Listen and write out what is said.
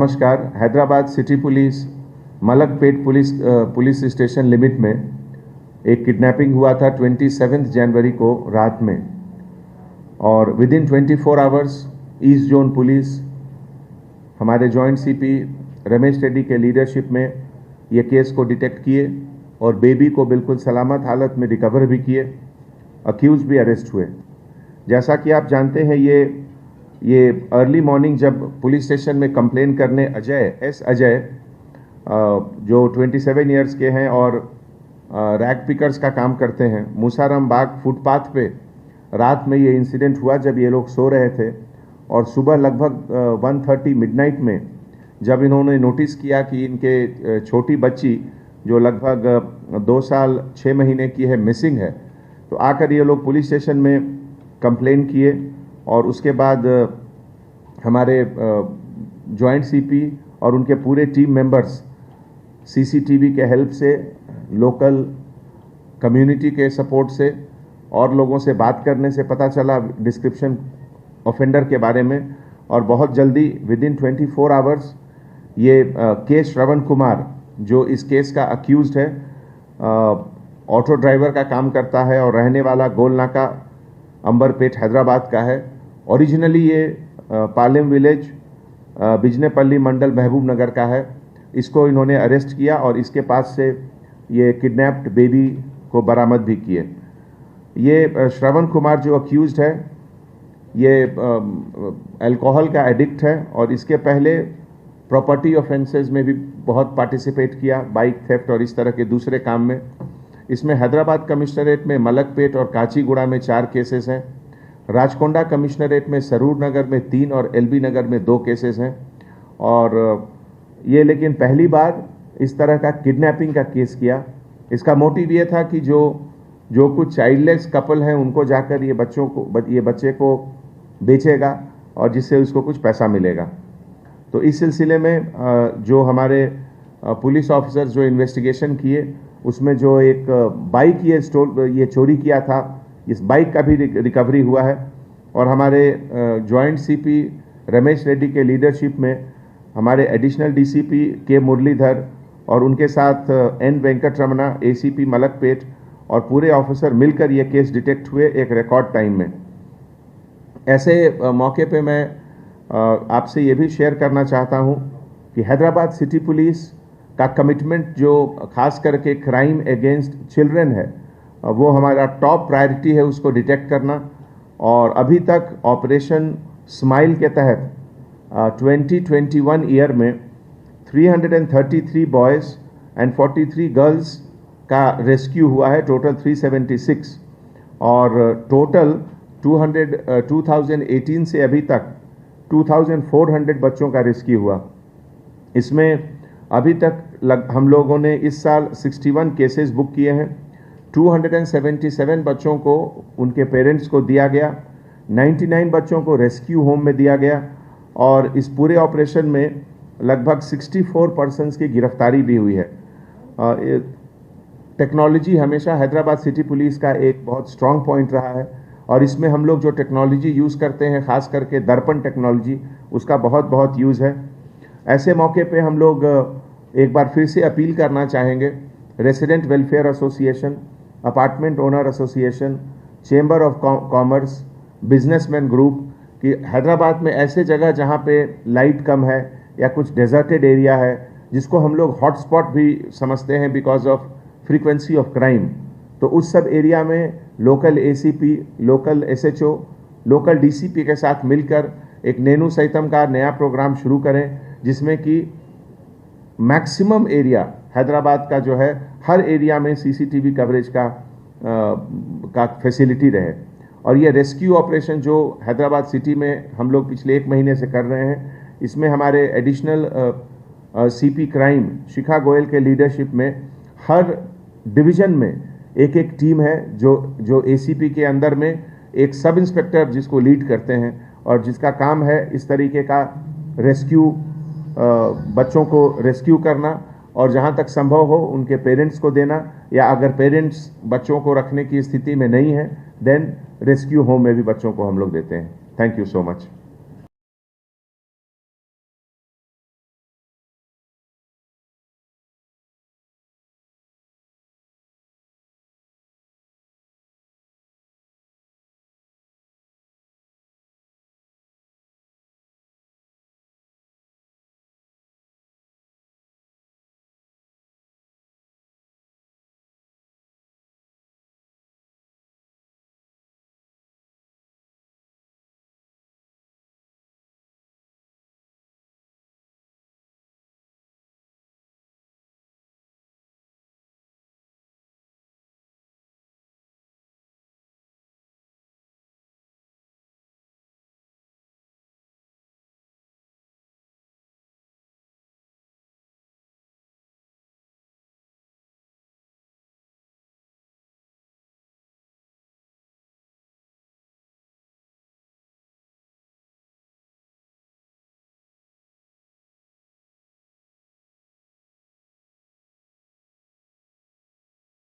नमस्कार। Hyderabad city police Malakpet police station limit में एक किडनैपिंग हुआ था 27 जनवरी को रात में, और with in 24 hours east zone police हमारे जॉइंट सीपी रमेश रेड्डी के लीडरशिप में ये केस को डिटेक्ट किए और बेबी को बिल्कुल सलामत हालत में रिकवर भी किए। अक्यूज भी अरेस्ट हुए। जैसा कि आप जानते हैं, ये अर्ली मॉर्निंग जब पुलिस स्टेशन में कंप्लेन करने अजय जो 27 इयर्स के हैं और रैग पिकर्स का काम करते हैं, मूसाराम बाग फुटपाथ पे रात में ये इंसिडेंट हुआ जब ये लोग सो रहे थे। और सुबह लगभग 1:30 मिडनाइट में जब इन्होंने नोटिस किया कि इनके छोटी बच्ची जो लगभग 2 साल 6 महीने की है मिसिंग है, तो आकर ये लोग पुलिस स्टेशन में कंप्लेन किए। और उसके बाद हमारे जॉइंट सीपी और उनके पूरे टीम मेंबर्स सीसीटीवी के हेल्प से, लोकल कम्युनिटी के सपोर्ट से और लोगों से बात करने से पता चला डिस्क्रिप्शन ऑफेंडर के बारे में, और बहुत जल्दी विद इन 24 आवर्स ये के श्रवण कुमार जो इस केस का अक्यूज्ड है, ऑटो ड्राइवर का काम करता है और रहने वाला गोलनाका अंबरपेट हैदराबाद का है। ओरिजिनली ये पालेम विलेज बिजनेपल्ली मंडल महबूब नगर का है। इसको इन्होंने अरेस्ट किया और इसके पास से ये किडनैप्ड बेबी को बरामद भी किए। ये श्रवण कुमार जो अक्यूज्ड है, ये अल्कोहल का एडिक्ट है और इसके पहले प्रॉपर्टी ऑफेंसेस में भी बहुत पार्टिसिपेट किया, बाइक थेफ्ट और इस तरह के दूसरे काम में। इसमें हैदराबाद कमिश्नरेट में मलकपेट और काचीगुड़ा में 4 केसेस हैं, राजकोंडा कमिश्नरेट में सरूर नगर में 3 और एलबी नगर में 2 केसेस हैं। और ये लेकिन पहली बार इस तरह का किडनैपिंग का केस किया। इसका मोटिव ये था कि जो कुछ चाइल्डलेस कपल हैं उनको जाकर ये बच्चे को बेचेगा और जिससे उसको कुछ पैसा मिलेगा। तो इस सिलसिले में जो हमारे पुलिस ऑफिसर्स जो इन्वेस्टिगेशन किए, उसमें जो एक बाइक ये चोरी किया था, इस बाइक का भी रिकवरी हुआ है। और हमारे जॉइंट सीपी रमेश रेड्डी के लीडरशिप में हमारे एडिशनल डीसीपी के मुरलीधर और उनके साथ एन वेंकटरमणा एसीपी मलकपेट और पूरे ऑफिसर मिलकर ये केस डिटेक्ट हुए एक रिकॉर्ड टाइम में। ऐसे मौके पे मैं आपसे ये भी शेयर करना चाहता हूँ कि हैदराबाद सिटी पुलिस का कमिटमेंट जो खास करके क्राइम अगेंस्ट चिल्ड्रन है, वो हमारा टॉप प्रायोरिटी है उसको डिटेक्ट करना। और अभी तक ऑपरेशन स्माइल के तहत 2021 ईयर में 333 बॉयज़ एंड 43 गर्ल्स का रेस्क्यू हुआ है, टोटल 376। और टोटल 2018 से अभी तक 2400 बच्चों का रेस्क्यू हुआ। इसमें अभी तक हम लोगों ने इस साल 61 केसेस बुक किए हैं। 277 बच्चों को उनके पेरेंट्स को दिया गया, 99 बच्चों को रेस्क्यू होम में दिया गया, और इस पूरे ऑपरेशन में लगभग 64 पर्सन्स की गिरफ्तारी भी हुई है। टेक्नोलॉजी हमेशा हैदराबाद सिटी पुलिस का एक बहुत स्ट्रॉन्ग पॉइंट रहा है, और इसमें हम लोग जो टेक्नोलॉजी यूज़ करते हैं, ख़ास करके दर्पण टेक्नोलॉजी, उसका बहुत यूज़ है। ऐसे मौके पे हम लोग एक बार फिर से अपील करना चाहेंगे resident welfare association, apartment owner association, chamber of commerce, businessman group कि हैदराबाद में ऐसे जगह जहाँ पे लाइट कम है या कुछ डेजर्टेड एरिया है, जिसको हम लोग हॉटस्पॉट भी समझते हैं because of frequency of crime, तो उस सब एरिया में local ACP, local SHO, local DCP के साथ मिलकर एक नेनू सैतम का नया प्रोग्राम शुरू करें, जिसमें कि मैक्सिमम एरिया हैदराबाद का जो है हर एरिया में सीसीटीवी कवरेज का फैसिलिटी रहे। और ये रेस्क्यू ऑपरेशन जो हैदराबाद सिटी में हम लोग पिछले 1 महीने से कर रहे हैं, इसमें हमारे एडिशनल सीपी क्राइम शिखा गोयल के लीडरशिप में हर डिवीज़न में एक टीम है जो एसीपी के अंदर में एक सब इंस्पेक्टर जिसको लीड करते हैं और जिसका काम है इस तरीके का रेस्क्यू, बच्चों को रेस्क्यू करना और जहां तक संभव हो उनके पेरेंट्स को देना, या अगर पेरेंट्स बच्चों को रखने की स्थिति में नहीं है देन रेस्क्यू होम में भी बच्चों को हम लोग देते हैं। Thank you so much.